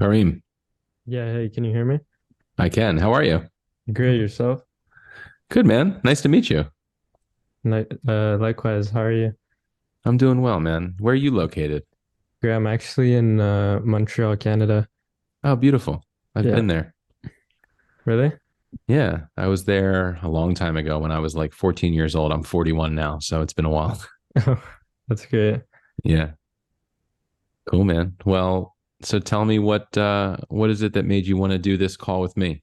Karim, Yeah, hey, can you hear me? I can. How are you? Great, yourself? Good, man. Nice to meet you. Likewise, how are you? I'm doing well, man. Where are you located? Great, I'm actually in Montreal, Canada. Oh, beautiful. I've Yeah, been there. really? Yeah, I was there a long time ago when I was like 14 years old. I'm 41 now, so it's been a while. That's great. Yeah, cool, man. Well, so tell me what is it that made you want to do this call with me?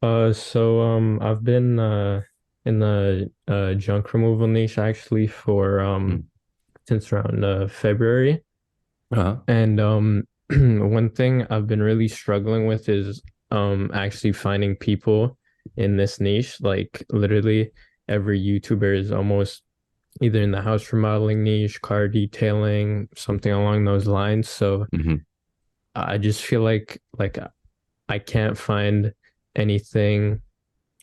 I've been in the junk removal niche actually for Mm. since around February. Uh-huh. And one thing I've been really struggling with is actually finding people in this niche. Like literally every YouTuber is almost either in the house remodeling niche, car detailing, something along those lines. So Hmm. I just feel like I can't find anything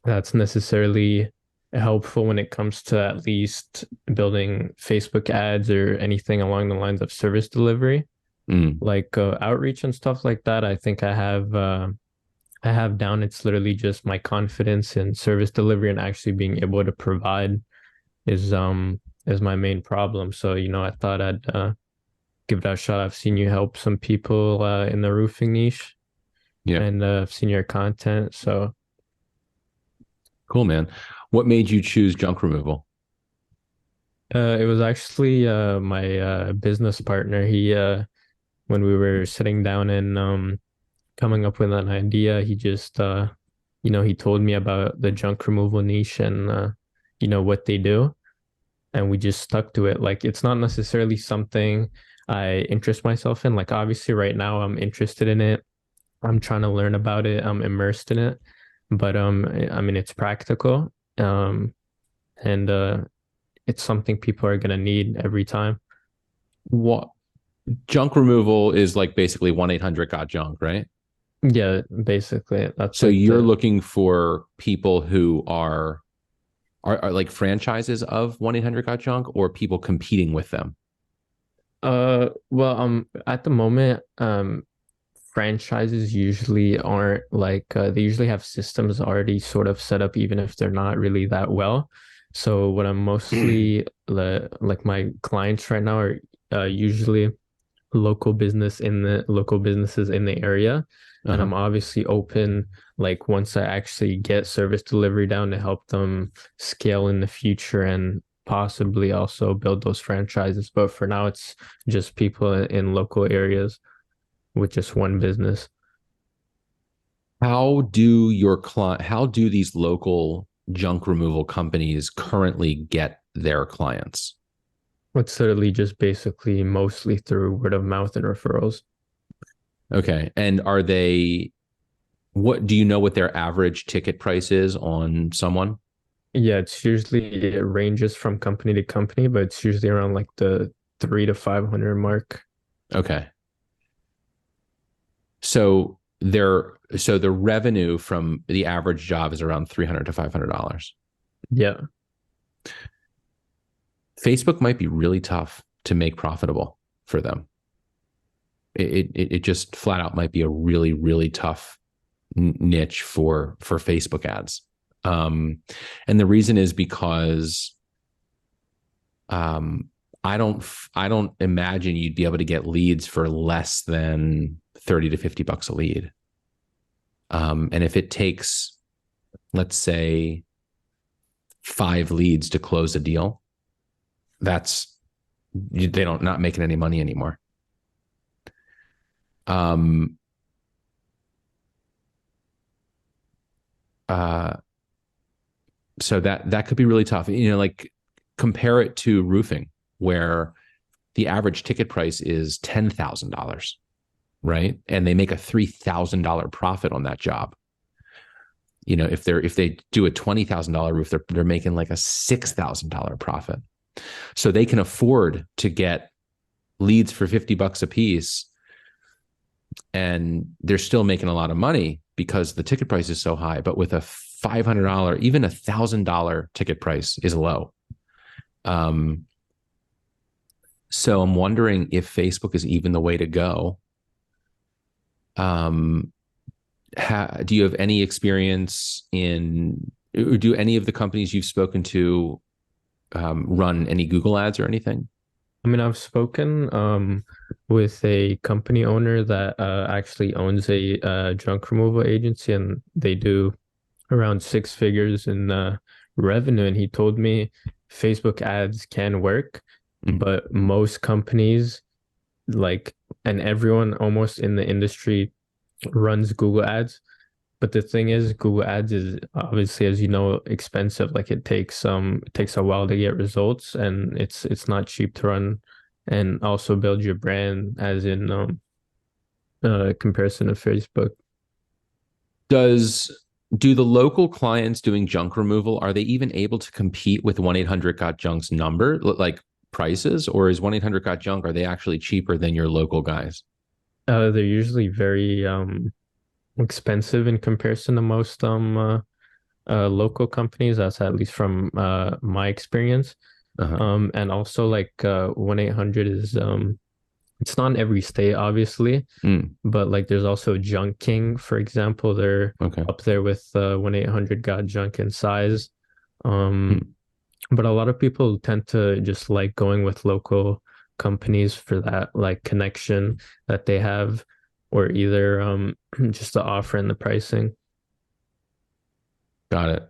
that's necessarily helpful when it comes to at least building Facebook ads or anything along the lines of service delivery, Mm. like outreach and stuff like that. I think I have down. It's literally just my confidence in service delivery and actually being able to provide is my main problem. So, I thought I'd give it a shot. I've seen you help some people in the roofing niche Yeah, and I've seen your content. So, cool, man. What made you choose junk removal? it was actually my business partner. When we were sitting down and coming up with an idea, he just he told me about the junk removal niche and what they do, and we just stuck to it. Like it's not necessarily something I interest myself in. Like obviously right now I'm interested in it. I'm trying to learn about it. I'm immersed in it. But I mean it's practical. And it's something people are gonna need every time. What junk removal is like basically 1-800 got junk, right? Yeah, basically. That's So like you're the looking for people who are like franchises of 1-800 got junk or people competing with them. well at the moment franchises usually aren't like they usually have systems already sort of set up even if they're not really that well. So what I'm mostly like my clients right now are usually local businesses in the area. And Uh-huh. I'm obviously open, like once I actually get service delivery down to help them scale in the future and possibly also build those franchises. But for now, it's just people in local areas with just one business. How do these local junk removal companies currently get their clients? It's literally just basically mostly through word of mouth and referrals. Okay. And are they what do you know what their average ticket price is on someone? Yeah, it ranges from company to company, but it's usually around like the 300 to 500 mark. Okay. So the revenue from the average job is around $300 to $500. Yeah. Facebook might be really tough to make profitable for them. It just flat out might be a really really tough niche for Facebook ads. Um, and the reason is because um, I don't imagine you'd be able to get leads for less than 30 to $50 a lead. And if it takes, let's say, 5 leads to close a deal, that's they don't not making any money anymore. Um, uh, so that could be really tough. Like compare it to roofing, where the average ticket price is $10,000, right? And they make a $3,000 profit on that job. If they do a $20,000 roof, they're making like a $6,000 profit. So they can afford to get leads for $50 a piece, and they're still making a lot of money because the ticket price is so high. But with a $500, even $1,000 ticket price is low. Um, so I'm wondering if Facebook is even the way to go Um, do you have any experience in, or do any of the companies you've spoken to run any Google ads or anything? I mean, I've spoken with a company owner that actually owns a junk removal agency, and they do around six figures in revenue. And he told me Facebook ads can work, Mm. but most companies like and everyone almost in the industry runs Google ads. But the thing is, Google Ads is obviously, as you know, expensive. Like it takes a while to get results, and it's not cheap to run and also build your brand as in comparison to Facebook. Does do the local clients doing junk removal, are they even able to compete with 1-800 got junk's number, like prices, or is 1-800 got junk, are they actually cheaper than your local guys? They're usually very expensive in comparison to most local companies. That's at least from my experience. Uh-huh. And also like 1-800 is it's not in every state, obviously, Mm, but like there's also Junk King, for example. They're okay. up there with 1-800 got junk in size. Um, Mm. but a lot of people tend to just like going with local companies for that like connection that they have, or either just the offer and the pricing. Got it.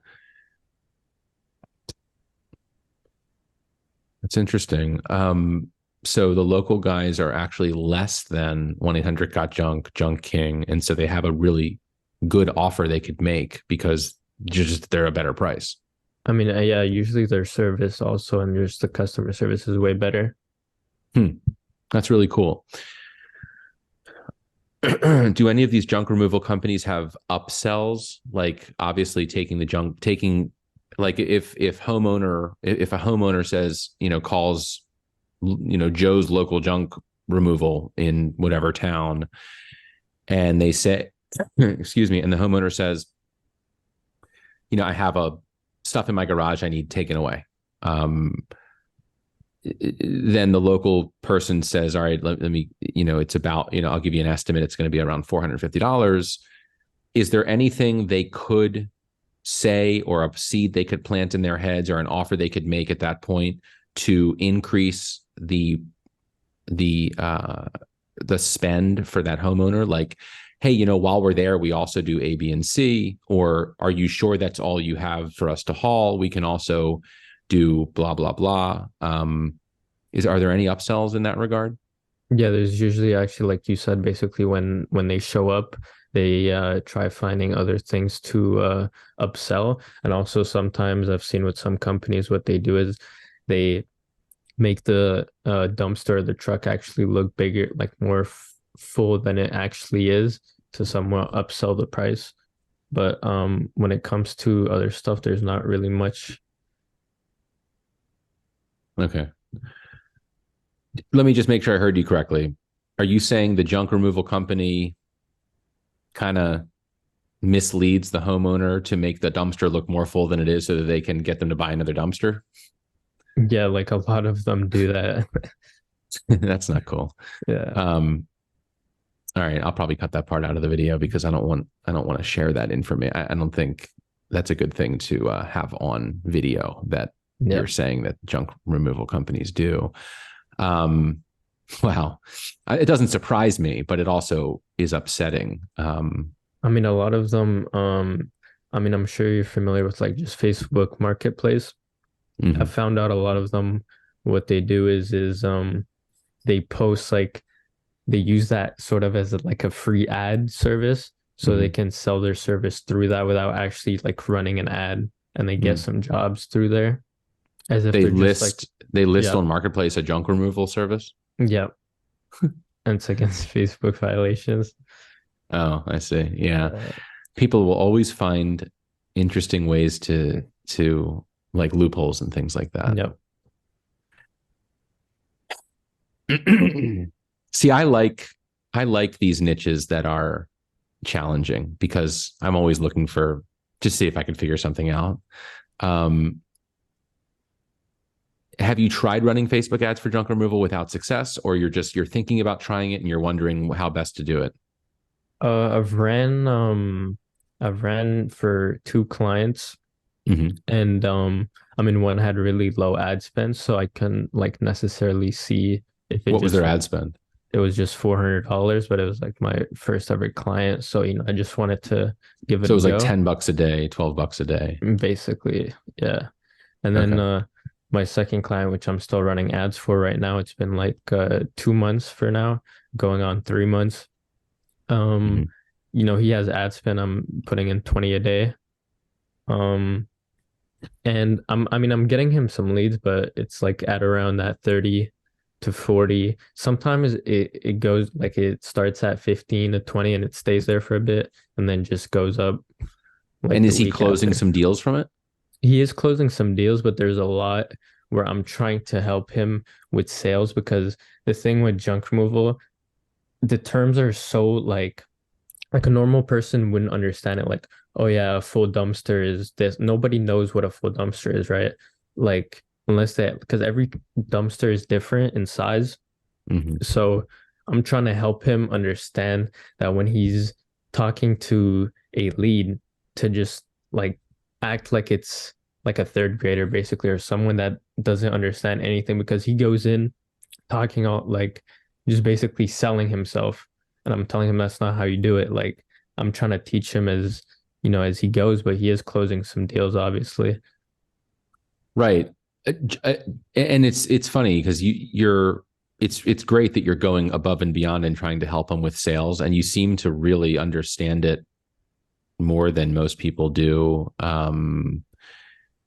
That's interesting. So the local guys are actually less than 1-800 got junk, Junk King, and so they have a really good offer they could make because just they're a better price. I mean, yeah, usually their service also and just the customer service is way better. Hmm. That's really cool. Do any of these junk removal companies have upsells? Like obviously taking the junk, taking like if a homeowner says, calls, Joe's local junk removal in whatever town, and they say, excuse me, and the homeowner says, I have a stuff in my garage I need taken away. Then the local person says, all right, let me, it's about, I'll give you an estimate. It's going to be around $450. Is there anything they could say, or a seed they could plant in their heads, or an offer they could make at that point to increase the spend for that homeowner? Like, hey, while we're there, we also do A, B, and C. Or are you sure that's all you have for us to haul? We can also do blah, blah, blah. Are there any upsells in that regard? Yeah, there's usually actually, like you said, basically when they show up, they try finding other things to upsell. And also sometimes I've seen with some companies what they do is they make the dumpster or the truck actually look bigger, like more full than it actually is, to somewhat upsell the price. But when it comes to other stuff, there's not really much. Okay. Let me just make sure I heard you correctly. Are you saying the junk removal company kind of misleads the homeowner to make the dumpster look more full than it is so that they can get them to buy another dumpster? Yeah, like a lot of them do that. That's not cool. Yeah. All right, I'll probably cut that part out of the video because I don't want to share that information. I don't think that's a good thing to have on video, that Yeah. you're saying that junk removal companies do. Um, wow, it doesn't surprise me, but it also is upsetting. I mean, a lot of them, I mean, I'm sure you're familiar with like just Facebook Marketplace. I Mhm. found out a lot of them, what they do is they post like they use that sort of as like a free ad service, so they Mhm. can sell their service through that without actually like running an ad, and they get Mhm. some jobs through there as if They they're just like, list they list yeah, on Marketplace a junk removal service. yeah, and it's against Facebook violations. Oh, I see. Yeah, Uh, people will always find interesting ways to like loopholes and things like that. yep. See, I like these niches that are challenging because I'm always looking for to see if I can figure something out. Um, have you tried running Facebook ads for junk removal without success, or you're thinking about trying it and you're wondering how best to do it? I've ran for two clients, Hmm. and I mean one had really low ad spend, so I couldn't like necessarily see if it What was their just ad spend? it was just $400, but it was like my first ever client. So, I just wanted to give it So it a was like go. $10 a day, $12 a day. Basically, yeah. And then Okay. my second client, which I'm still running ads for right now, it's been like 2 months for now, going on 3 months. Um, Hmm. he has ad spend. I'm putting in 20 a day. Um, and I'm getting him some leads, but it's like at around that 30 to 40. Sometimes it goes like it starts at 15 to 20 and it stays there for a bit and then just goes up like And the is he week closing after. some deals from it? He is closing some deals, but there's a lot where I'm trying to help him with sales because the thing with junk removal, the terms are so like a normal person wouldn't understand it. Like, oh yeah, a full dumpster is this. Nobody knows what a full dumpster is, right? Like, unless they, because every dumpster is different in size. Hmm. So I'm trying to help him understand that when he's talking to a lead, to just like act like it's like a third grader, basically, or someone that doesn't understand anything because he goes in talking all like just basically selling himself. And I'm telling him that's not how you do it. Like I'm trying to teach him as he goes, but he is closing some deals, obviously. Right. Uh, uh, And it's funny because it's great that you're going above and beyond and trying to help them with sales, and you seem to really understand it more than most people do.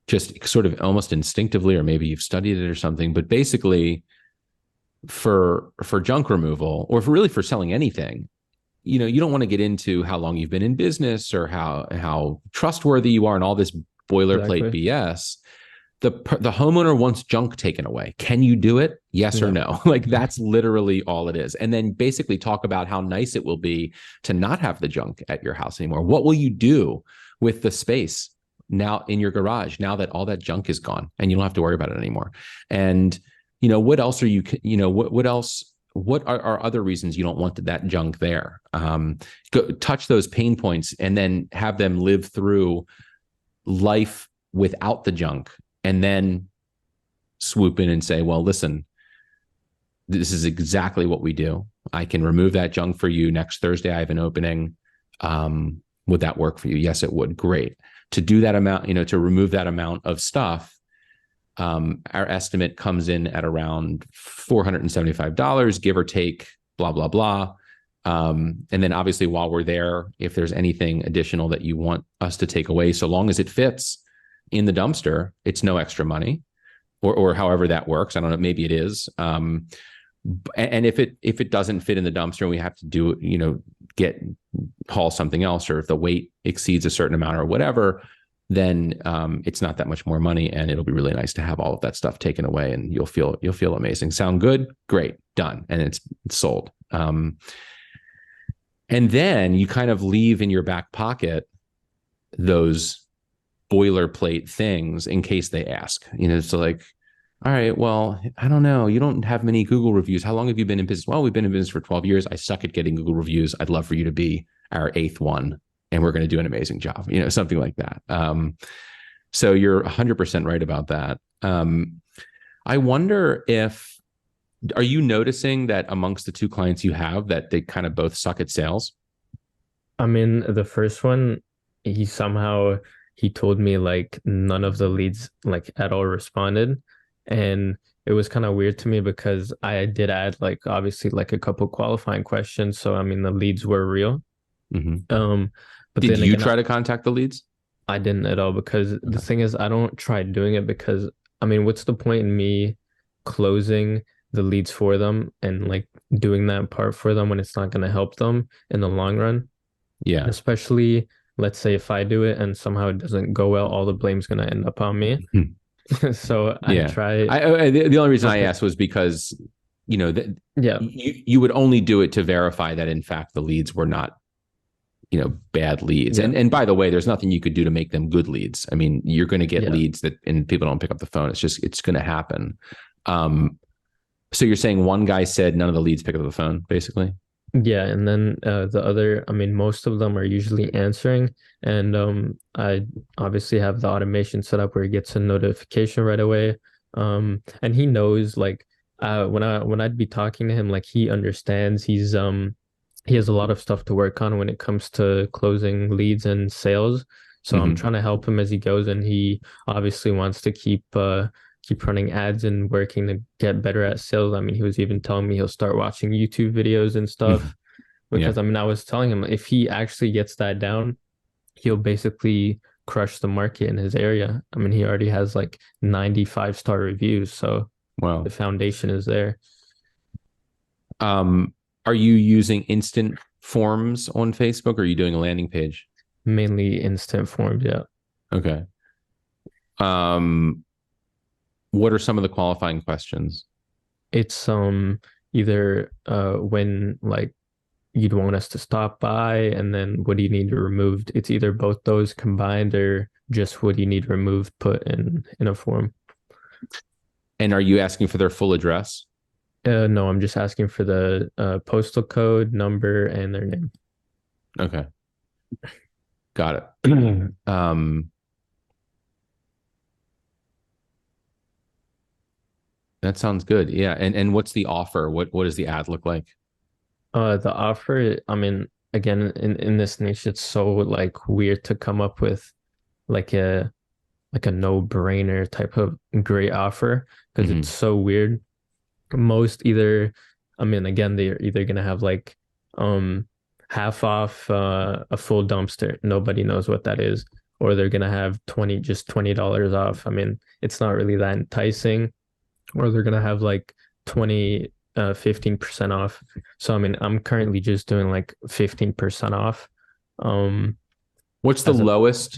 Just sort of almost instinctively, or maybe you've studied it or something. But basically, for junk removal, or really for selling anything, you don't want to get into how long you've been in business or how trustworthy you are and all this boilerplate Exactly. BS. The homeowner wants junk taken away. Can you do it? Yes or Yeah. no? Like that's literally all it is. And then basically talk about how nice it will be to not have the junk at your house anymore. What will you do with the space now in your garage now that all that junk is gone and you don't have to worry about it anymore? And what else are what else what are other reasons you don't want that junk there? Touch those pain points and then have them live through life without the junk, and then swoop in and say, well, listen, this is exactly what we do. I can remove that junk for you next Thursday. I have an opening. Would that work for you? Yes, it would. Great. To do that amount, to remove that amount of stuff, our estimate comes in at around $475, give or take, blah, blah, blah. And then obviously while we're there, if there's anything additional that you want us to take away, so long as it fits in the dumpster, it's no extra money, or however that works. I don't know, maybe it is. And if it doesn't fit in the dumpster and we have to do, get haul something else, or if the weight exceeds a certain amount or whatever, then it's not that much more money, and it'll be really nice to have all of that stuff taken away, and you'll feel amazing. Sound good? Great, done, and it's sold. And then you kind of leave in your back pocket those boilerplate things in case they ask. So like, all right, well, I don't know. You don't have many Google reviews. How long have you been in business? Well, we've been in business for 12 years. I suck at getting Google reviews. I'd love for you to be our eighth one, and we're going to do an amazing job, something like that. So you're 100% right about that. I wonder if, are you noticing that amongst the two clients you have that they kind of both suck at sales? I mean, the first one, he told me like none of the leads like at all responded. And it was kind of weird to me because I did add like obviously like a couple qualifying questions. So I mean the leads were real. Mm-hmm. Um, but Did then you again, try to contact the leads? I didn't at all because the Okay. thing is I don't try doing it because I mean, what's the point in me closing the leads for them and like doing that part for them when it's not going to help them in the long run? Yeah. Especially, let's say if I do it and somehow it doesn't go well, all the blame's gonna end up on me. So I Yeah. try The only reason I something. asked was because, that Yeah, you would only do it to verify that in fact the leads were not, bad leads. yeah, And by the way, there's nothing you could do to make them good leads. I mean, you're going to get yeah. leads that, and people don't pick up the phone. It's going to happen. Um, so you're saying one guy said none of the leads pick up the phone, basically? Yeah, and then the other, I mean, most of them are usually answering, and I obviously have the automation set up where he gets a notification right away. And he knows like when I'd be talking to him, like he understands he has a lot of stuff to work on when it comes to closing leads and sales. So I'm Hmm. trying to help him as he goes, and he obviously wants to keep running ads and working to get better at sales. I mean, he was even telling me he'll start watching YouTube videos and stuff Yeah. because I mean, I was telling him if he actually gets that down, he'll basically crush the market in his area. I mean, he already has like 95-star reviews, so the Well, foundation is there. um, are you using instant forms on Facebook or are you doing a landing page? Mainly instant forms, yeah. Okay. Um, what are some of the qualifying questions? It's either when like you'd want us to stop by and then what do you need removed? It's either both those combined or just what do you need removed put in a form. And are you asking for their full address? No, I'm just asking for the postal code, number, and their name. Okay. Got it. That sounds good. Yeah. And what's the offer? What does the ad look like? The offer, I mean, again, in this niche, it's so like weird to come up with like a no-brainer type of great offer because it's Hmm. so weird. Most either, I mean, again, they're either gonna have like um half off a full dumpster. Nobody knows what that is, or they're gonna have $20 off. I mean, it's not really that enticing, or they're gonna have like 20 15% off. So I mean, I'm currently just doing like 15% off. Um as a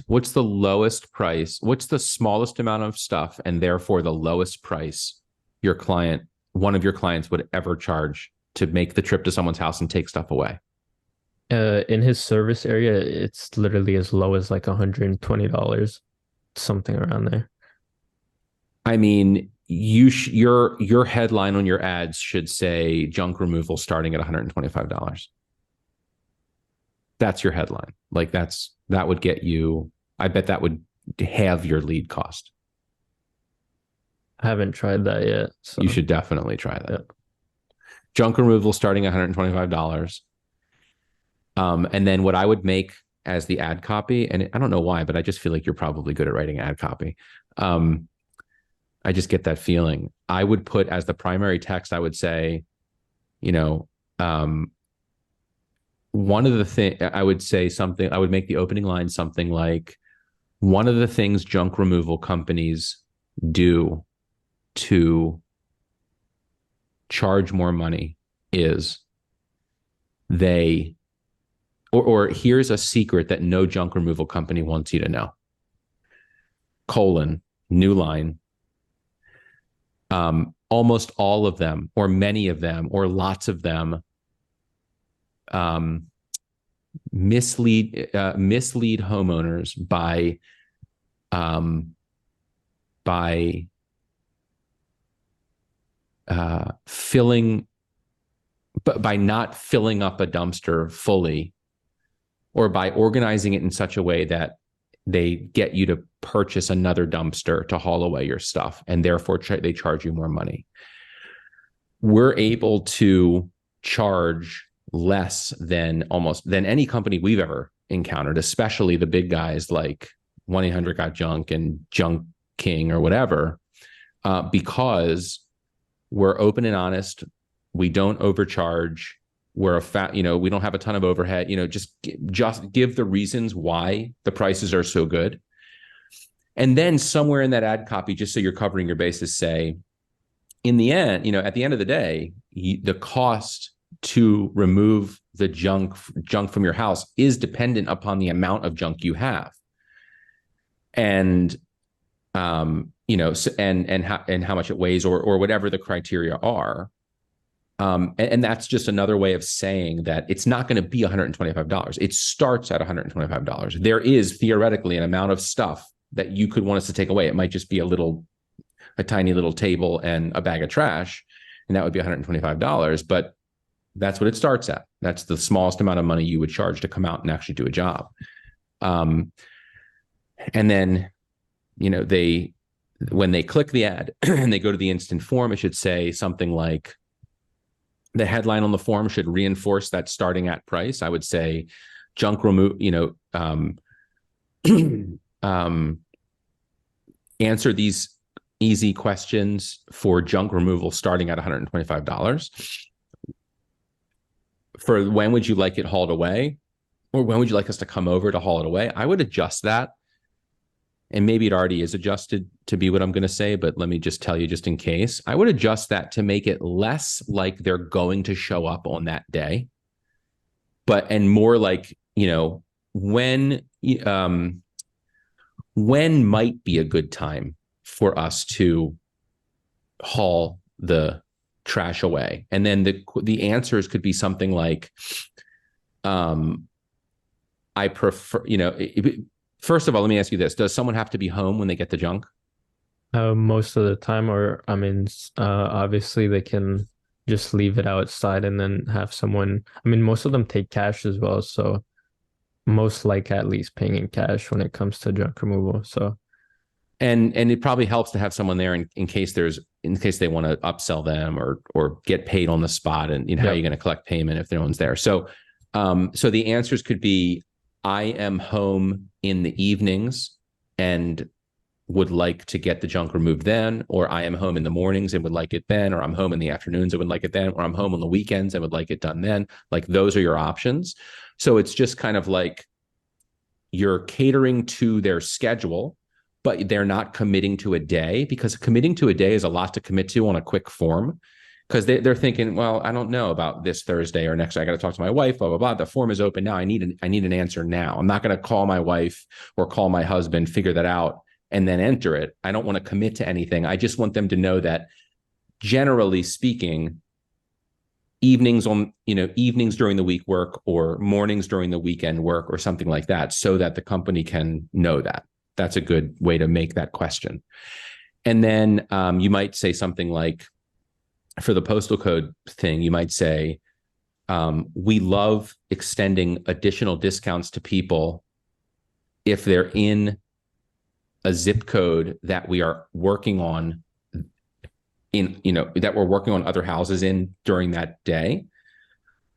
What's the lowest price? What's the smallest amount of stuff and therefore the lowest price your client, one of your clients would ever charge to make the trip to someone's house and take stuff away? in his service area, it's literally as low as like $120, something around there. I mean, your headline on your ads should say junk removal starting at $125. That's your headline. Like that would get you, I bet that would have your lead cost. I haven't tried that yet, You so should definitely try that. yeah. Junk removal starting at $125. And then what I would make as the ad copy, and I don't know why, but I just feel like you're probably good at writing ad copy. Um, I just get that feeling. I would put as the primary text, I would say, you know, um, one of the things I would say something, I would make the opening line something like, one of the things junk removal companies do to charge more money is they, or here's a secret that no junk removal company wants you to know. Colon, new line. Almost all of them, or many of them, or lots of them, um, mislead homeowners um, by filling, but by not filling up a dumpster fully, or by organizing it in such a way that they get you to purchase another dumpster to haul away your stuff, and therefore they charge you more money. We're able to charge less than any company we've ever encountered, especially the big guys like 1-800-GOT-JUNK and Junk King or whatever, because we're open and honest. We don't overcharge. We're we don't have a ton of overhead. Just give the reasons why the prices are so good, and then somewhere in that ad copy, just so you're covering your bases, say, in the end, at the end of the day, the cost to remove the junk from your house is dependent upon the amount of junk you have, and and how much it weighs, or whatever the criteria are. And that's just another way of saying that it's not going to be $125. It starts at $125. There is theoretically an amount of stuff that you could want us to take away. It might just be a tiny little table and a bag of trash, and that would be $125. But that's what it starts at. That's the smallest amount of money you would charge to come out and actually do a job. And then, when they click the ad and they go to the instant form, it should say something like, the headline on the form should reinforce that starting at price. I would say junk remove, answer these easy questions for junk removal starting at $125. For when would you like it hauled away? Or when would you like us to come over to haul it away? I would adjust that. And maybe it already is adjusted to be what I'm going to say, but let me just tell you, just in case, I would adjust that to make it less like they're going to show up on that day, and more like, when might be a good time for us to haul the trash away. And then the answers could be something like, I prefer, first of all, let me ask you this. Does someone have to be home when they get the junk? Most of the time, or obviously they can just leave it outside and then have someone. Most of them take cash as well, so most like at least paying in cash when it comes to junk removal. So, and it probably helps to have someone there in case they want to upsell them or get paid on the spot, and how are you going to collect payment if no one's there? So, so the answers could be, I am home in the evenings and would like to get the junk removed then, or I am home in the mornings and would like it then, or I'm home in the afternoons and would like it then, or I'm home on the weekends and would like it done then. Like, those are your options. So it's just kind of like you're catering to their schedule, but they're not committing to a day, because committing to a day is a lot to commit to on a quick form. Because they're thinking, well, I don't know about this Thursday or next. I got to talk to my wife, blah, blah, blah. The form is open now. I need an answer now. I'm not going to call my wife or call my husband, figure that out, and then enter it. I don't want to commit to anything. I just want them to know that, generally speaking, evenings during the week work, or mornings during the weekend work, or something like that, so that the company can know that. That's a good way to make that question. And then you might say something like, for the postal code thing, you might say, we love extending additional discounts to people if they're in a zip code that we are working on that we're working on other houses in during that day.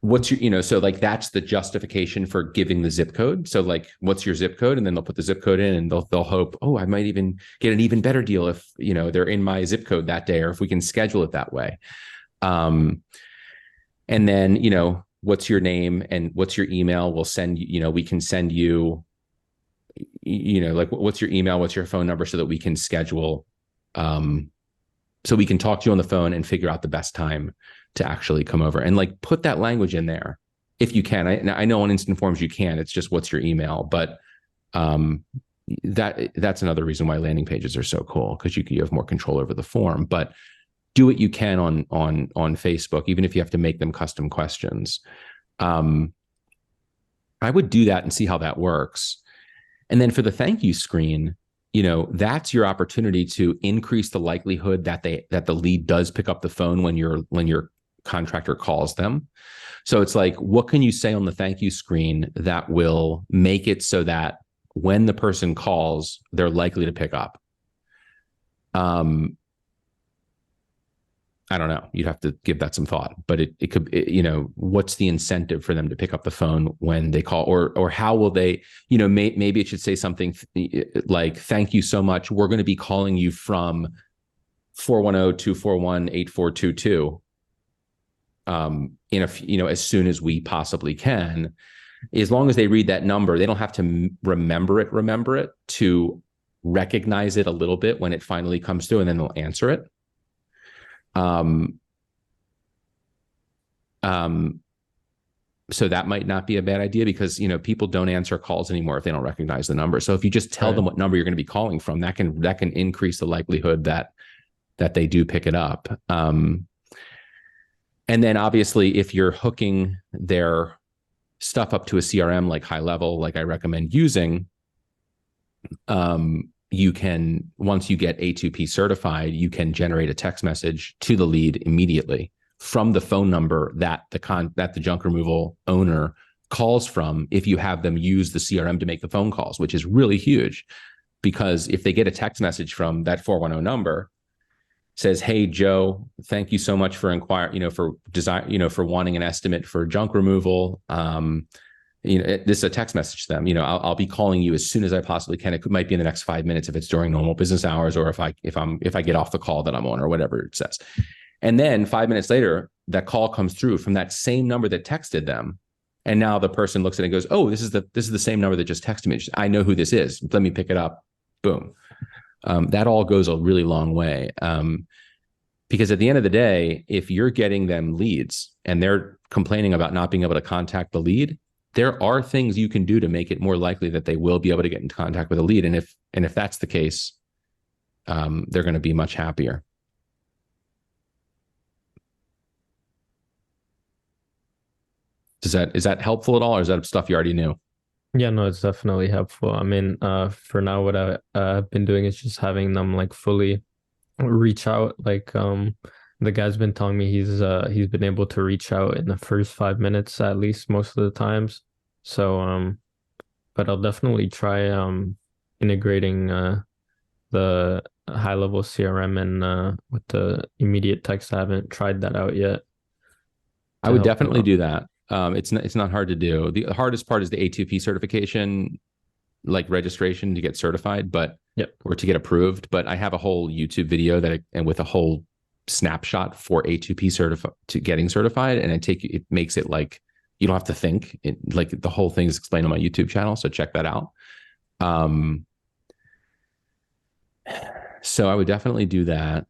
What's your, so like, that's the justification for giving the zip code. So like, what's your zip code? And then they'll put the zip code in, and they'll hope, oh, I might even get an even better deal if, they're in my zip code that day, or if we can schedule it that way. And then, what's your name and what's your email? We'll send you, we can send you, like, what's your email, what's your phone number, so that we can schedule, so we can talk to you on the phone and figure out the best time to actually come over, and like put that language in there if you can. I know on instant forms you can. It's just, what's your email? But that's another reason why landing pages are so cool, because you have more control over the form. But do what you can on Facebook, even if you have to make them custom questions. I would do that and see how that works. And then for the thank you screen, that's your opportunity to increase the likelihood that the lead does pick up the phone when your contractor calls them. So it's like, what can you say on the thank you screen that will make it so that when the person calls, they're likely to pick up? I don't know. You'd have to give that some thought, but it could, what's the incentive for them to pick up the phone when they call, or how will they, maybe it should say something like, thank you so much. We're going to be calling you from 410-241-8422. As soon as we possibly can. As long as they read that number, they don't have to remember it to recognize it a little bit when it finally comes through, and then they'll answer it. So that might not be a bad idea, because, people don't answer calls anymore if they don't recognize the number. So if you just tell them what number you're going to be calling from, that can increase the likelihood that they do pick it up. And then obviously, if you're hooking their stuff up to a CRM like High Level, like I recommend using, you can, once you get A2P certified, you can generate a text message to the lead immediately from the phone number that the junk removal owner calls from if you have them use the CRM to make the phone calls, which is really huge. Because if they get a text message from that 410 number, says, "Hey Joe, thank you so much for inquiring, for design, for wanting an estimate for junk removal. This is a text message to them. I'll be calling you as soon as I possibly can. It might be in the next 5 minutes if it's during normal business hours, or if I get off the call that I'm on, or whatever it says." And then 5 minutes later, that call comes through from that same number that texted them. And now the person looks at it and goes, "Oh, this is the same number that just texted me. I know who this is. Let me pick it up." Boom. That all goes a really long way. Because at the end of the day, if you're getting them leads and they're complaining about not being able to contact the lead, there are things you can do to make it more likely that they will be able to get in contact with a lead. And if that's the case, they're going to be much happier. Is that helpful at all, or is that stuff you already knew? Yeah, no, it's definitely helpful. I mean, for now, what I've been doing is just having them like fully reach out. Like, the guy's been telling me he's been able to reach out in the first 5 minutes at least most of the times. So, but I'll definitely try integrating the high level CRM and with the immediate text. I haven't tried that out yet I to would help them definitely out. do that. It's not hard to do. The hardest part is the A2P certification, like registration to get certified, Yep. or to get approved. But I have a whole YouTube video and with a whole snapshot for A2P to getting certified, and it makes it like you don't have to think. Like the whole thing is explained on my YouTube channel, so check that out. So I would definitely do that.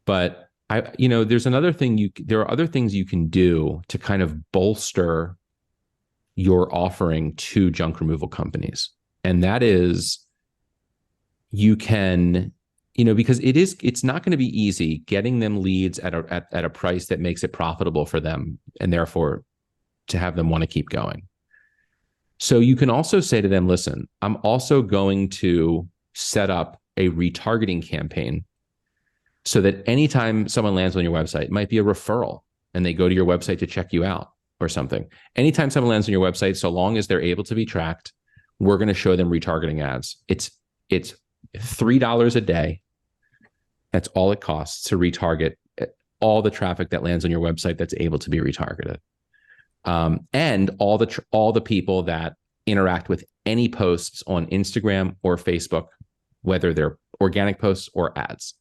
But there are other things you can do to kind of bolster your offering to junk removal companies. And that is, you can, because it's not going to be easy getting them leads at a price that makes it profitable for them, and therefore to have them want to keep going. So you can also say to them, "Listen, I'm also going to set up a retargeting campaign, so that anytime someone lands on your website, it might be a referral and they go to your website to check you out or something. Anytime someone lands on your website, so long as they're able to be tracked, we're going to show them retargeting ads. It's $3 a day. That's all it costs to retarget all the traffic that lands on your website that's able to be retargeted. And all the people that interact with any posts on Instagram or Facebook, whether they're organic posts or ads.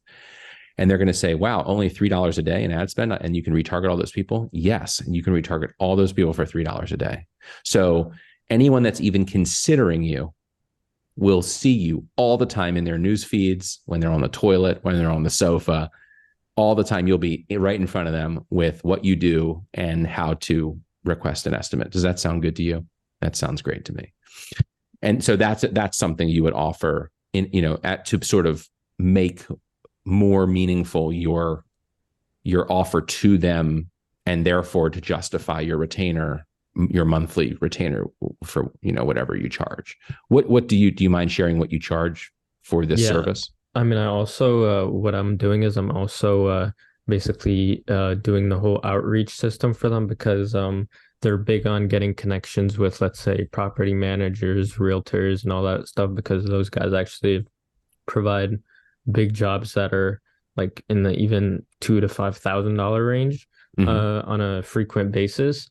And they're going to say, wow, only $3 a day in ad spend, and you can retarget all those people? Yes, and you can retarget all those people for $3 a day. So anyone that's even considering you will see you all the time in their news feeds, when they're on the toilet, when they're on the sofa. All the time you'll be right in front of them with what you do and how to request an estimate. Does that sound good to you? That sounds great to me. And so that's something you would offer to sort of make more meaningful your offer to them, and therefore to justify your monthly retainer for whatever you charge. What do you mind sharing what you charge for this service? I mean, I also what I'm doing is I'm also basically doing the whole outreach system for them, because they're big on getting connections with, let's say, property managers, realtors, and all that stuff, because those guys actually provide big jobs that are like in the even $2,000 to $5,000 range on a frequent basis.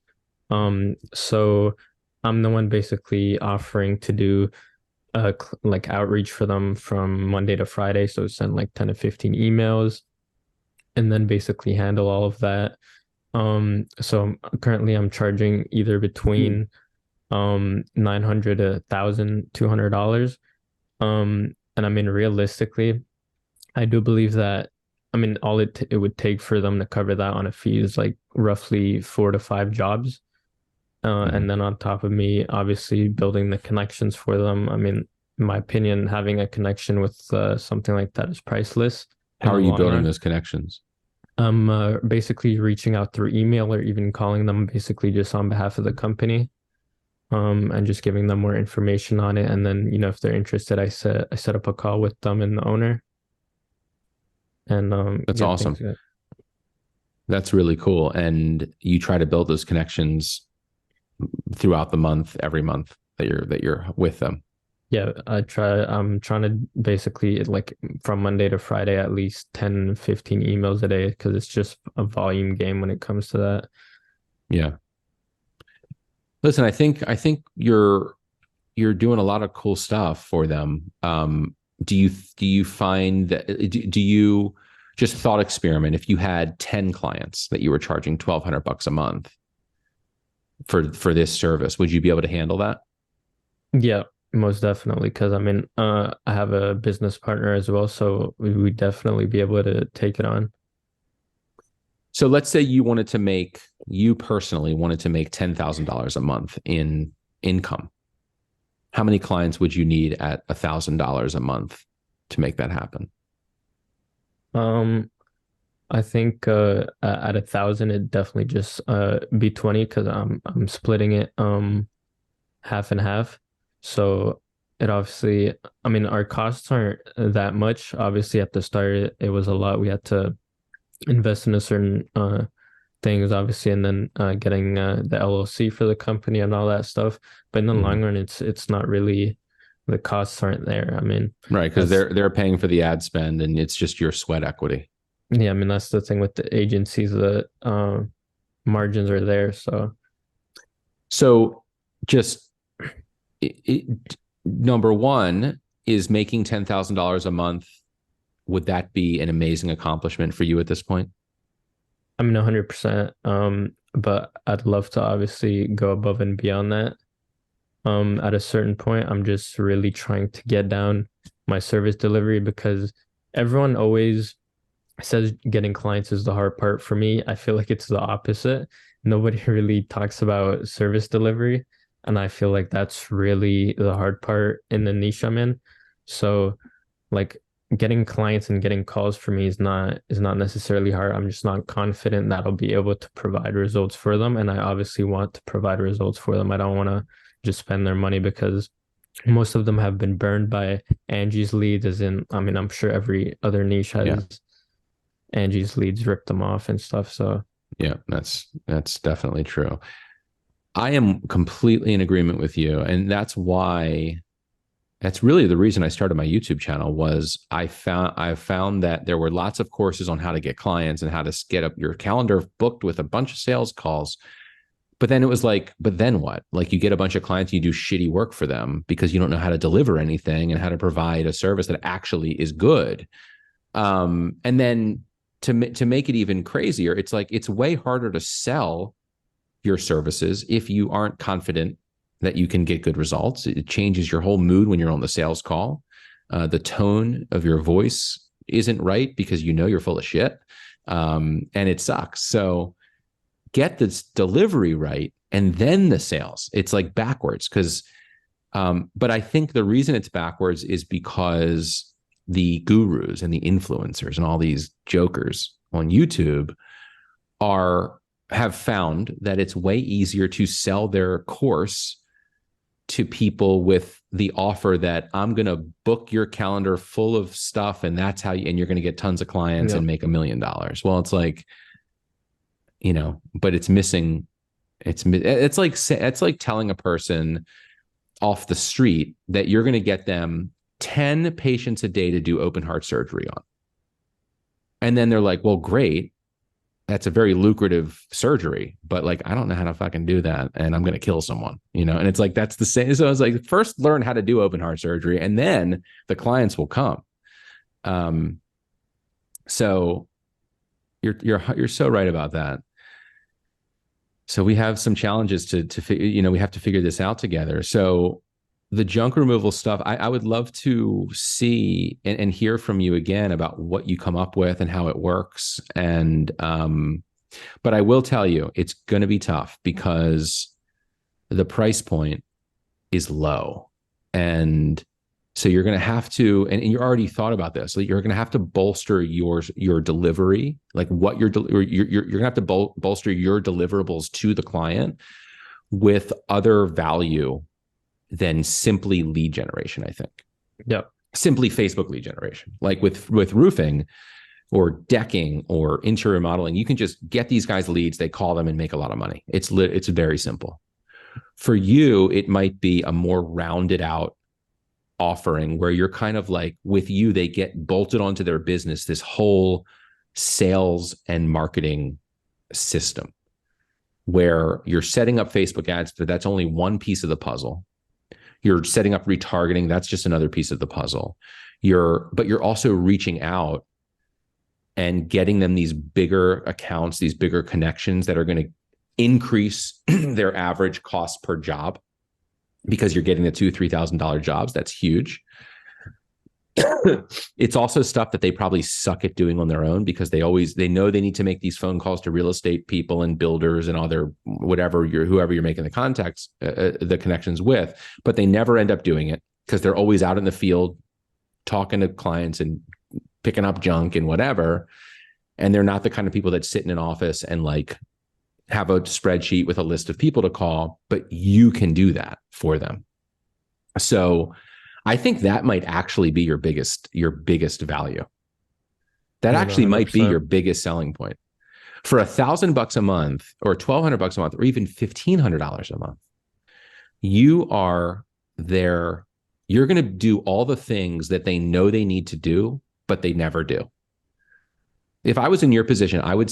So I'm the one basically offering to do like outreach for them from Monday to Friday. So send like 10 to 15 emails and then basically handle all of that. So currently I'm charging either between $900 to $1,200. And I mean, realistically, I do believe that, I mean, all it would take for them to cover that on a fee is like roughly 4 to 5 jobs. And then on top of me, obviously building the connections for them. I mean, in my opinion, having a connection with something like that is priceless. How are you building those connections? I'm basically reaching out through email or even calling them basically just on behalf of the company. And just giving them more information on it. And then, if they're interested, I set up a call with them and the owner. And that's awesome. That's really cool. And you try to build those connections throughout the month, every month that you're with them. Yeah, I'm trying to basically like from Monday to Friday, at least 10, 15 emails a day because it's just a volume game when it comes to that. Yeah. Listen, I think you're doing a lot of cool stuff for them. Do you find that do you just thought experiment if you had 10 clients that you were charging $1,200 a month for this service, would you be able to handle that? Yeah, most definitely. Because I mean, I have a business partner as well, so we would definitely be able to take it on. So let's say you personally wanted to make $10,000 a month in income. How many clients would you need at $1,000 a month to make that happen? Um, I think at 1,000, it definitely just be 20 because I'm splitting it half and half. So it obviously, I mean, our costs aren't that much. Obviously, at the start, it was a lot. We had to invest in a certain things, obviously, and then getting the LLC for the company and all that stuff. But in the Mm-hmm. long run, it's not really the costs aren't there. I mean, Right, because that's they're paying for the ad spend, and it's just your sweat equity. yeah, I mean that's the thing with the agencies that margins are there. So So, just number one is making $10,000 a month. Would that be an amazing accomplishment for you at this point? I mean 100%. But I'd love to obviously go above and beyond that. At a certain point, I'm just really trying to get down my service delivery because everyone always says getting clients is the hard part. For me, I feel like it's the opposite. Nobody really talks about service delivery, and I feel like that's really the hard part in the niche I'm in. So, like getting clients and getting calls for me is not necessarily hard. I'm just not confident that I'll be able to provide results for them, and I obviously want to provide results for them. I don't want to just spend their money because most of them have been burned by Angie's leads, as in, I mean, I'm sure every other niche Yeah, has Angie's leads ripped them off and stuff. So yeah, that's definitely true. I am completely in agreement with you, and that's really the reason I started my YouTube channel. Was I found that there were lots of courses on how to get clients and how to get up your calendar booked with a bunch of sales calls. But then it was like, but then what? Like you get a bunch of clients, you do shitty work for them because you don't know how to deliver anything and how to provide a service that actually is good. And then to make it even crazier, it's like it's way harder to sell your services if you aren't confident that you can get good results. It changes your whole mood when you're on the sales call. The tone of your voice isn't right because you know you're full of shit, and it sucks. So get this delivery right and then the sales. It's like backwards because, but I think the reason it's backwards is because the gurus and the influencers and all these jokers on YouTube are have found that it's way easier to sell their course to people with the offer that I'm going to book your calendar full of stuff and that's how you, and you're going to get tons of clients yeah, and make $1 million. Well, it's like, but it's missing. It's like telling a person off the street that you're going to get them 10 patients a day to do open heart surgery on. And then they're like, well, great. That's a very lucrative surgery, but like, I don't know how to fucking do that. And I'm going to kill someone, and it's like, that's the same. So I was like, first learn how to do open heart surgery and then the clients will come. So you're so right about that. So we have some challenges we have to figure this out together. So the junk removal stuff, I would love to see and hear from you again about what you come up with and how it works. And, but I will tell you, it's going to be tough because the price point is low. And so you're going to have to, and you already thought about this, so you're going to have to bolster your delivery, like what you're going to have to bolster your deliverables to the client with other value than simply lead generation, I think. yeah, Simply Facebook lead generation. Like with roofing, or decking or interior modeling. You can just get these guys leads, they call them and make a lot of money. It's very simple. For you, it might be a more rounded out offering where you're kind of like, with you, they get bolted onto their business, this whole sales and marketing system where you're setting up Facebook ads, but that's only one piece of the puzzle. You're setting up retargeting, that's just another piece of the puzzle. But you're also reaching out and getting them these bigger accounts, these bigger connections that are going to increase their average cost per job because you're getting the $2,000-$3,000 jobs. That's huge. It's also stuff that they probably suck at doing on their own because they know they need to make these phone calls to real estate people and builders and other whoever you're making the contacts, the connections with, but they never end up doing it because they're always out in the field talking to clients and picking up junk and whatever. And they're not the kind of people that sit in an office and like have a spreadsheet with a list of people to call, but you can do that for them. So I think that might actually be your biggest value. That actually 100%. might be your biggest selling point. For $1,000 a month or $1,200 a month or even $1,500 a month, you're going to do all the things that they know they need to do, but they never do. If I was in your position, I would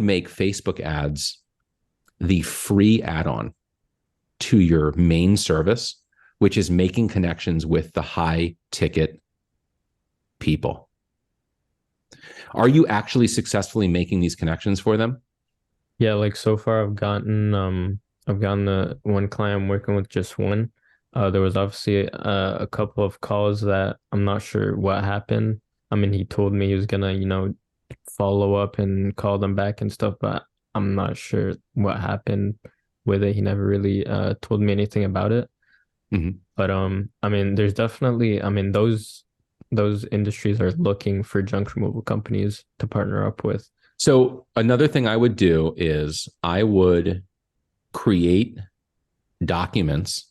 make Facebook ads the free add-on to your main service, which is making connections with the high ticket people. Are you actually successfully making these connections for them? Yeah, like so far I've gotten the one client I'm working with, just one. There was obviously a couple of calls that I'm not sure what happened. I mean, he told me he was gonna, follow up and call them back and stuff, but I'm not sure what happened with it. He never really told me anything about it. Mm-hmm. But I mean, there's definitely, those industries are looking for junk removal companies to partner up with. So another thing I would do is I would create documents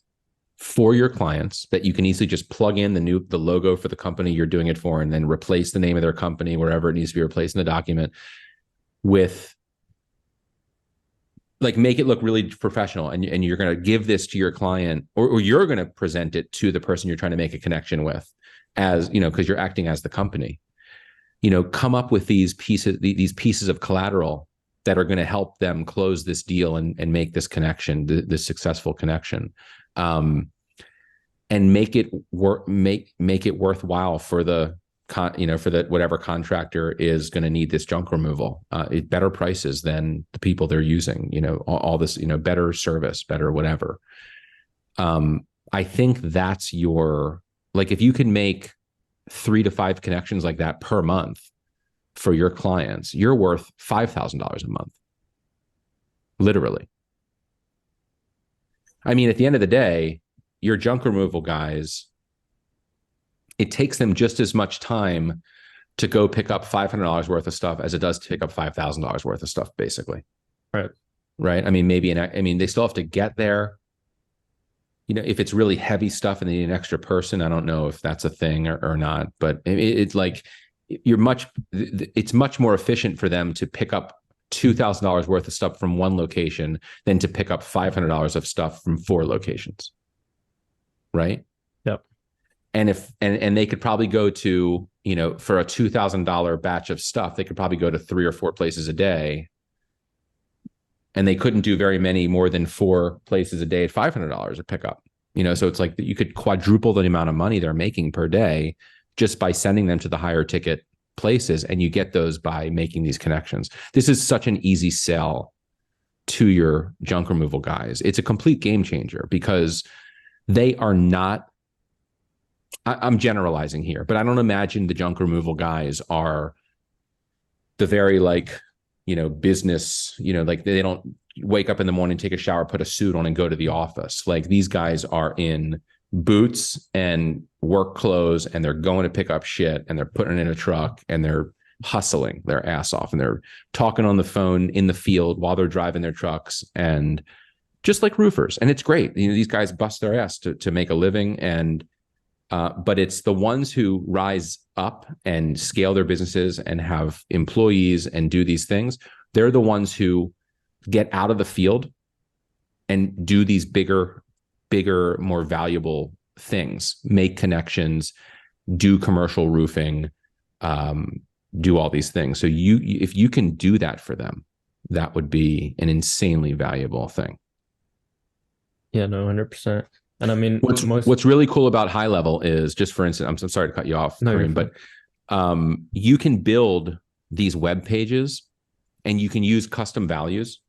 for your clients that you can easily just plug in the logo for the company you're doing it for, and then replace the name of their company wherever it needs to be replaced in the document with, like, make it look really professional. And you're going to give this to your client, or you're going to present it to the person you're trying to make a connection with, as, because you're acting as the company. Come up with these pieces of collateral that are going to help them close this deal and make this connection, this successful connection. And make it worthwhile for the whatever contractor is going to need this junk removal. Better prices than the people they're using. All this. Better service, better whatever. I think that's if you can make 3 to 5 connections like that per month for your clients, you're worth $5,000 a month. Literally. I mean, at the end of the day, your junk removal guys, it takes them just as much time to go pick up $500 worth of stuff as it does to pick up $5,000 worth of stuff, basically. Right. I mean, they still have to get there. If it's really heavy stuff and they need an extra person, I don't know if that's a thing or not, but it's like it's much more efficient for them to pick up $2,000 worth of stuff from one location than to pick up $500 of stuff from 4 locations. Right. Yep. And and they could probably go to, for a $2,000 batch of stuff, they could probably go to 3 or 4 places a day. And they couldn't do very many more than 4 places a day at $500 a pickup. So it's like you could quadruple the amount of money they're making per day just by sending them to the higher ticket places. And you get those by making these connections. This is such an easy sell to your junk removal guys. It's a complete game changer because they are not, I'm generalizing here, but I don't imagine the junk removal guys are the very business, they don't wake up in the morning, take a shower, put a suit on and go to the office. Like, these guys are in boots and work clothes and they're going to pick up shit and they're putting it in a truck and they're hustling their ass off and they're talking on the phone in the field while they're driving their trucks, and just like roofers. And it's great. These guys bust their ass to make a living. And But it's the ones who rise up and scale their businesses and have employees and do these things. They're the ones who get out of the field and do these bigger, more valuable things, make connections, do commercial roofing, do all these things. So if you can do that for them, that would be an insanely valuable thing. Yeah, no, 100%. And I mean, what's really cool about high level is, just for instance, I'm sorry to cut you off, no, Karim, but you can build these web pages and you can use custom values.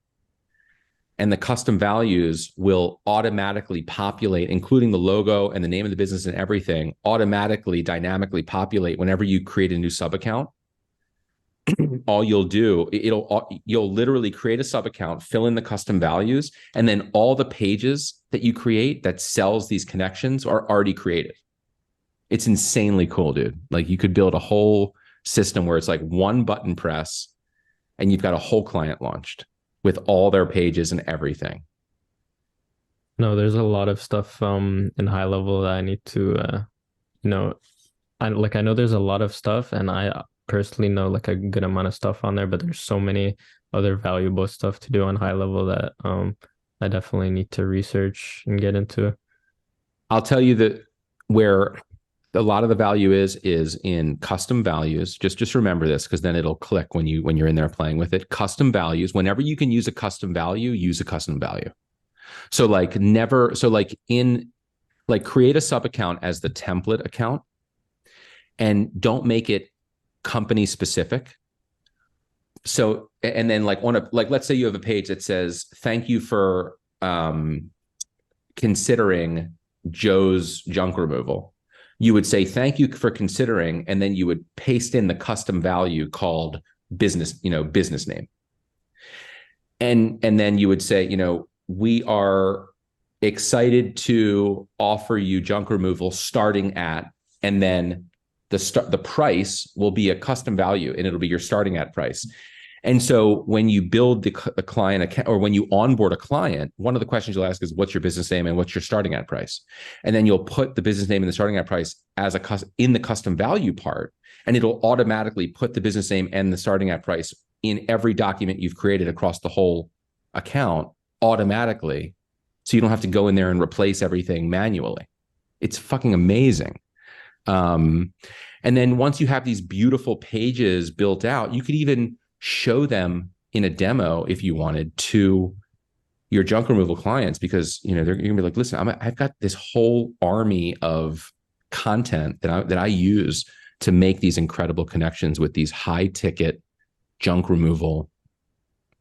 And the custom values will automatically populate, including the logo and the name of the business and everything, automatically, dynamically populate whenever you create a new sub account. All you'll do, you'll literally create a sub account, fill in the custom values, and then all the pages that you create that sells these connections are already created. It's insanely cool, dude. Like, you could build a whole system where it's like one button press and you've got a whole client launched with all their pages and everything. No, there's a lot of stuff in high level that I need to I know there's a lot of stuff, and I personally know like a good amount of stuff on there, but there's so many other valuable stuff to do on high level that I definitely need to research and get into. I'll tell you that where a lot of the value is in custom values. Just remember this, because then it'll click when you're in there playing with it. Custom values, whenever you can use a custom value, use a custom value. So create a sub account as the template account, and don't make it company specific. So, and then let's say you have a page that says, thank you for considering Joe's junk removal. You would say, thank you for considering, and then you would paste in the custom value called business name. And then you would say, we are excited to offer you junk removal starting at, and then the price will be a custom value, and it'll be your starting at price. And so when you build the client account, or when you onboard a client, one of the questions you'll ask is, what's your business name and what's your starting at price? And then you'll put the business name and the starting at price as in the custom value part, and it'll automatically put the business name and the starting at price in every document you've created across the whole account automatically. So you don't have to go in there and replace everything manually. It's fucking amazing. And then once you have these beautiful pages built out, you could even show them in a demo if you wanted to your junk removal clients, because you're gonna be like, listen, I've got this whole army of content that I use to make these incredible connections with these high ticket junk removal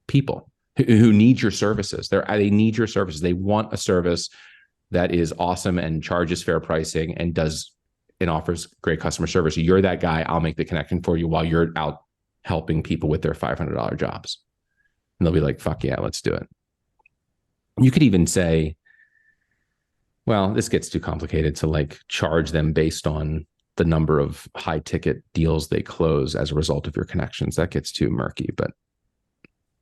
people who need your services. They need your services. They want a service that is awesome and charges fair pricing and offers great customer service. You're that guy. I'll make the connection for you while you're out helping people with their $500 jobs. And they'll be like, fuck yeah, let's do it. You could even say, well, this gets too complicated to charge them based on the number of high ticket deals they close as a result of your connections. That gets too murky, but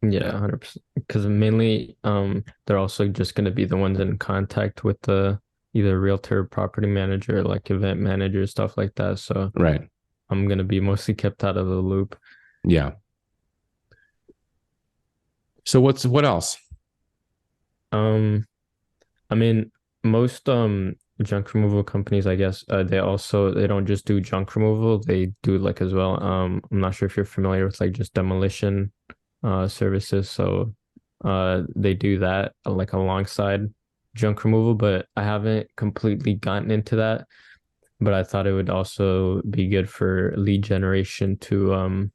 yeah, 100%. Because mainly they're also just going to be the ones in contact with the either realtor, property manager, like event manager, stuff like that. So right, I'm going to be mostly kept out of the loop. Yeah. So what else? I mean, most junk removal companies, I guess, they don't just do junk removal, they do as well. I'm not sure if you're familiar with just demolition services. So they do that alongside junk removal, but I haven't completely gotten into that. But I thought it would also be good for lead generation to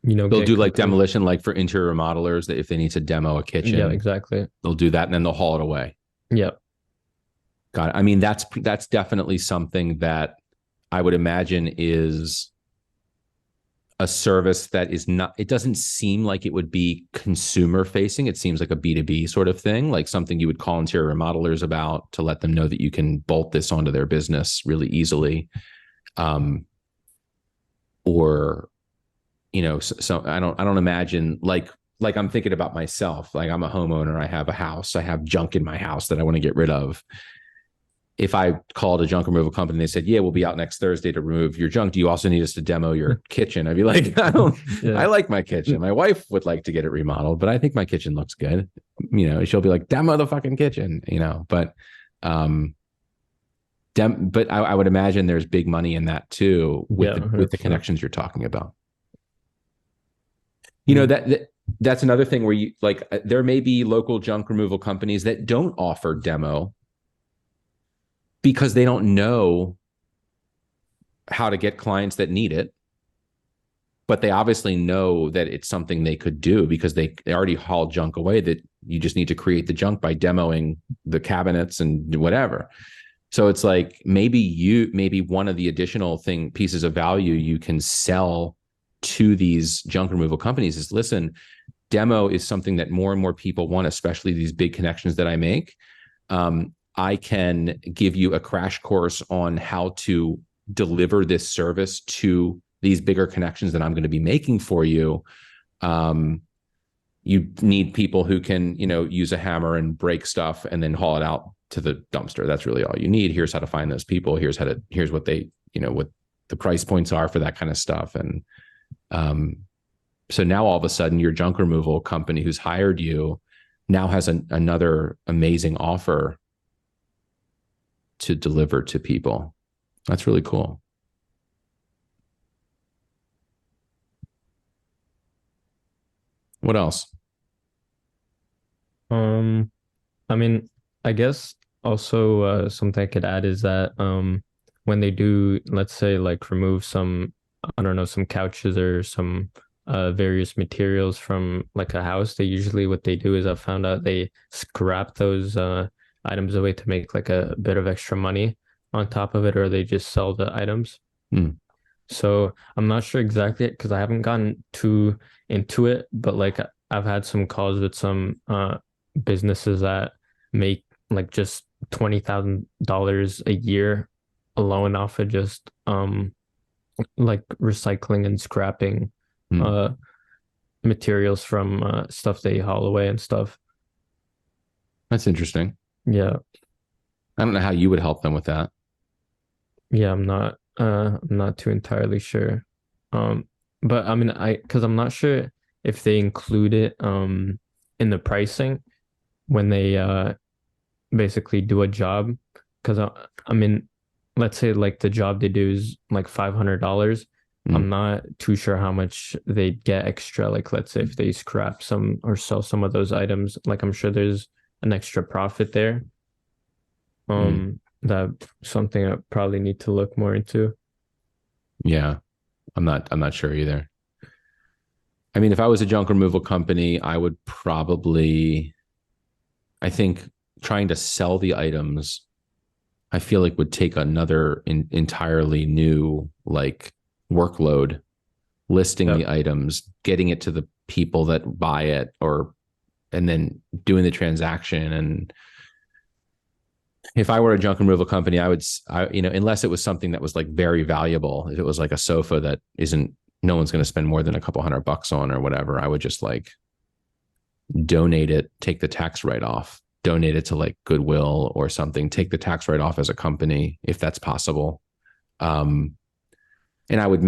they'll do demolition, for interior remodelers, that if they need to demo a kitchen. Yeah, exactly. They'll do that and then they'll haul it away. Yep. Got it. I mean, that's definitely something that I would imagine is a service that is not, it doesn't seem like it would be consumer facing. It seems like a B2B sort of thing, like something you would call interior remodelers about to let them know that you can bolt this onto their business really easily. So I don't imagine like I'm thinking about myself. Like, I'm a homeowner. I have a house. I have junk in my house that I want to get rid of. if I called a junk removal company and they said, yeah, we'll be out next Thursday to remove your junk, do you also need us to demo your kitchen? I'd be like, I like my kitchen. My wife would like to get it remodeled, but I think my kitchen looks good. She'll be like, demo the fucking kitchen, but I would imagine there's big money in that too with the connections you're talking about. That's another thing where there may be local junk removal companies that don't offer demo because they don't know how to get clients that need it, but they obviously know that it's something they could do because they already haul junk away, that you just need to create the junk by demoing the cabinets and whatever. So it's like maybe one of the additional pieces of value you can sell to these junk removal companies is, listen, demo is something that more and more people want, especially these big connections that I make. I can give you a crash course on how to deliver this service to these bigger connections that I'm going to be making for you. You need people who can, use a hammer and break stuff and then haul it out to the dumpster. That's really all you need. Here's how to find those people. Here's what they, what the price points are for that kind of stuff. And so now all of a sudden your junk removal company who's hired you now has another amazing offer to deliver to people. That's really cool. What else? I mean, I guess also something I could add is that when they do, let's say, like remove some, I don't know, some couches or some various materials from like a house, what they do is I found out they scrap those items away to make like a bit of extra money on top of it, or they just sell the items. So I'm not sure exactly because I haven't gotten too into it, but like I've had some calls with some businesses that make like just $20,000 a year alone off of just like recycling and scrapping materials from stuff they haul away and stuff. That's interesting. Yeah. I don't know how you would help them with that. Yeah, I'm not too entirely sure. But I mean, because I'm not sure if they include it in the pricing when they basically do a job. Because I mean, let's say like the job they do is like $500. I'm not too sure how much they'd get extra. Like, let's say if they scrap some or sell some of those items, like I'm sure there's an extra profit there. That's something I probably need to look more into. Yeah, I'm not sure either. I mean, if I was a junk removal company, I would probably, I think trying to sell the items, I feel like would take another entirely new like workload, listing the items, getting it to the people that buy it, and then doing the transaction. And if I were a junk removal company, I would, unless it was something that was like very valuable, if it was like a sofa that no one's going to spend more than a couple $100 on or whatever, I would just like donate it, take the tax write-off, donate it to like Goodwill or something, take the tax write-off as a company, if that's possible. And I would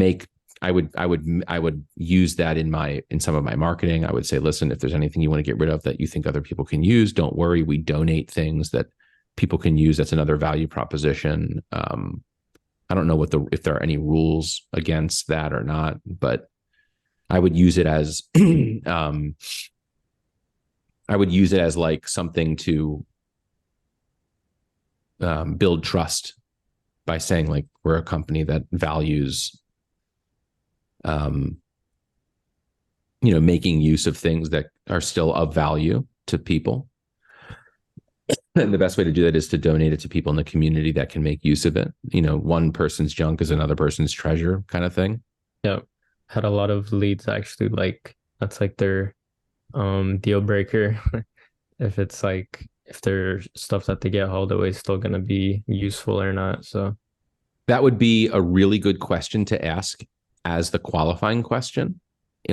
use that in some of my marketing. I would say, listen, if there's anything you want to get rid of that you think other people can use, don't worry. We donate things that people can use. That's another value proposition. I don't know if there are any rules against that or not, but I would use it as like something to build trust by saying like we're a company that values making use of things that are still of value to people. And the best way to do that is to donate it to people in the community that can make use of it. One person's junk is another person's treasure kind of thing. Yeah. Had a lot of leads actually, like that's like their deal breaker. If their stuff that they get hauled away is still going to be useful or not. So that would be a really good question to ask as the qualifying question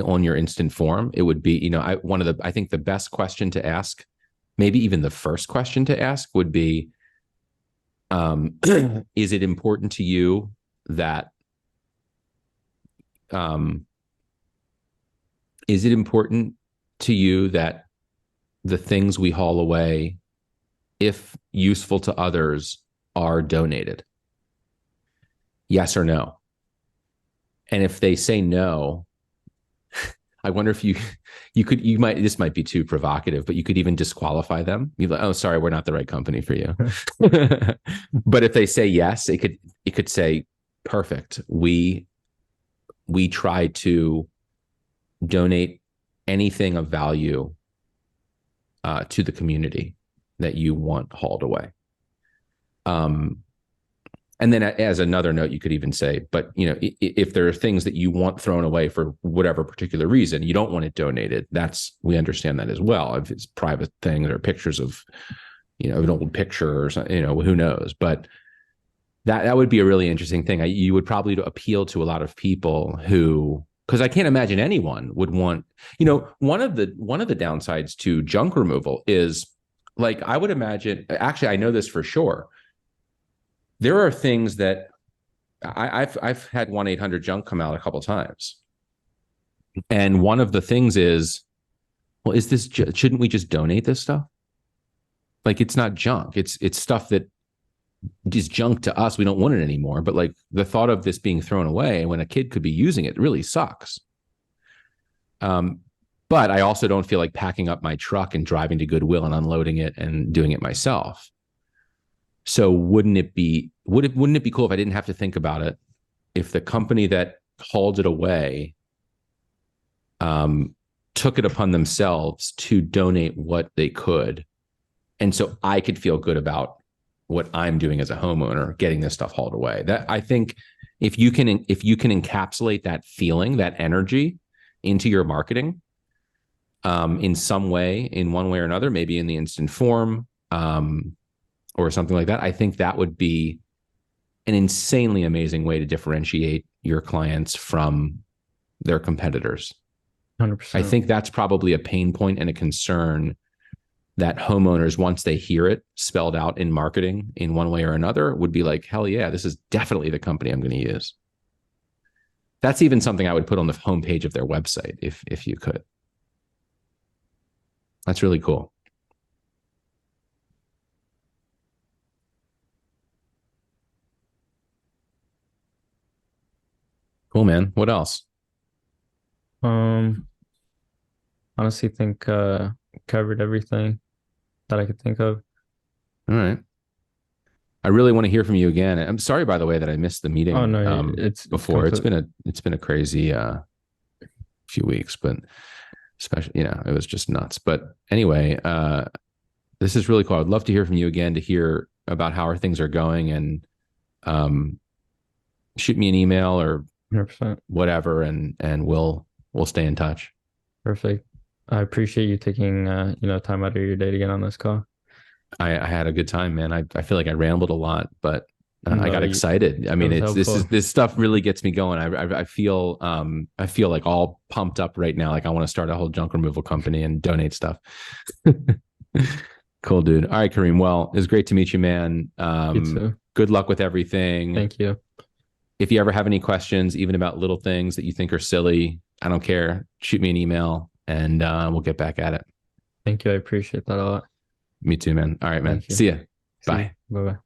on your instant form. It would be, I think the best question to ask, maybe even the first question to ask, would be, Um, is it important to you that um, is it important to you that the things we haul away, if useful to others, are donated? Yes or no? And if they say no, I wonder if you might, this might be too provocative, but you could even disqualify them. You're like, oh, sorry, we're not the right company for you. But if they say yes, it could say, perfect. We try to donate anything of value to the community that you want hauled away. And then as another note, you could even say, but if there are things that you want thrown away for whatever particular reason, you don't want it donated. We understand that as well. If it's private things or pictures of, an old picture or something, who knows? But that would be a really interesting thing. You would probably appeal to a lot of people who, because I can't imagine anyone would want, one of the downsides to junk removal is, like, I would imagine, actually, I know this for sure. There are things that I've had 1-800-JUNK come out a couple of times. And one of the things is, well, shouldn't we just donate this stuff? Like, it's not junk. It's stuff that is junk to us. We don't want it anymore. But like, the thought of this being thrown away when a kid could be using it really sucks. But I also don't feel like packing up my truck and driving to Goodwill and unloading it and doing it myself. So wouldn't it be cool if I didn't have to think about it? If the company that hauled it away took it upon themselves to donate what they could, and so I could feel good about what I'm doing as a homeowner, getting this stuff hauled away. That, I think, if you can encapsulate that feeling, that energy, into your marketing, in some way, in one way or another, maybe in the instant form, or something like that, I think that would be an insanely amazing way to differentiate your clients from their competitors. 100%. I think that's probably a pain point and a concern that homeowners, once they hear it spelled out in marketing in one way or another, would be like, hell yeah, this is definitely the company I'm going to use. That's even something I would put on the homepage of their website if you could. That's really cool. Cool, man. What else? Um, Honestly think covered everything that I could think of. All right. I really want to hear from you again. I'm sorry, by the way, that I missed the Oh meeting no, before. It's been a crazy few weeks, but especially, it was just nuts. But anyway, this is really cool. I'd love to hear from you again, to hear about how things are going, and shoot me an email or 100%. whatever, and we'll stay in touch. Perfect. I appreciate you taking time out of your day to get on this call. I had a good time, man. I feel like I rambled a lot, but No, I got excited. I mean, this stuff really gets me going. I feel like all pumped up right now. Like, I want to start a whole junk removal company and donate stuff. Cool, dude. All right, Karim. Well, it was great to meet you, man. You too. Good luck with everything. Thank you. If you ever have any questions, even about little things that you think are silly, I don't care. Shoot me an email, and we'll get back at it. Thank you. I appreciate that a lot. Me too, man. All right, man. See ya. Bye. Bye bye.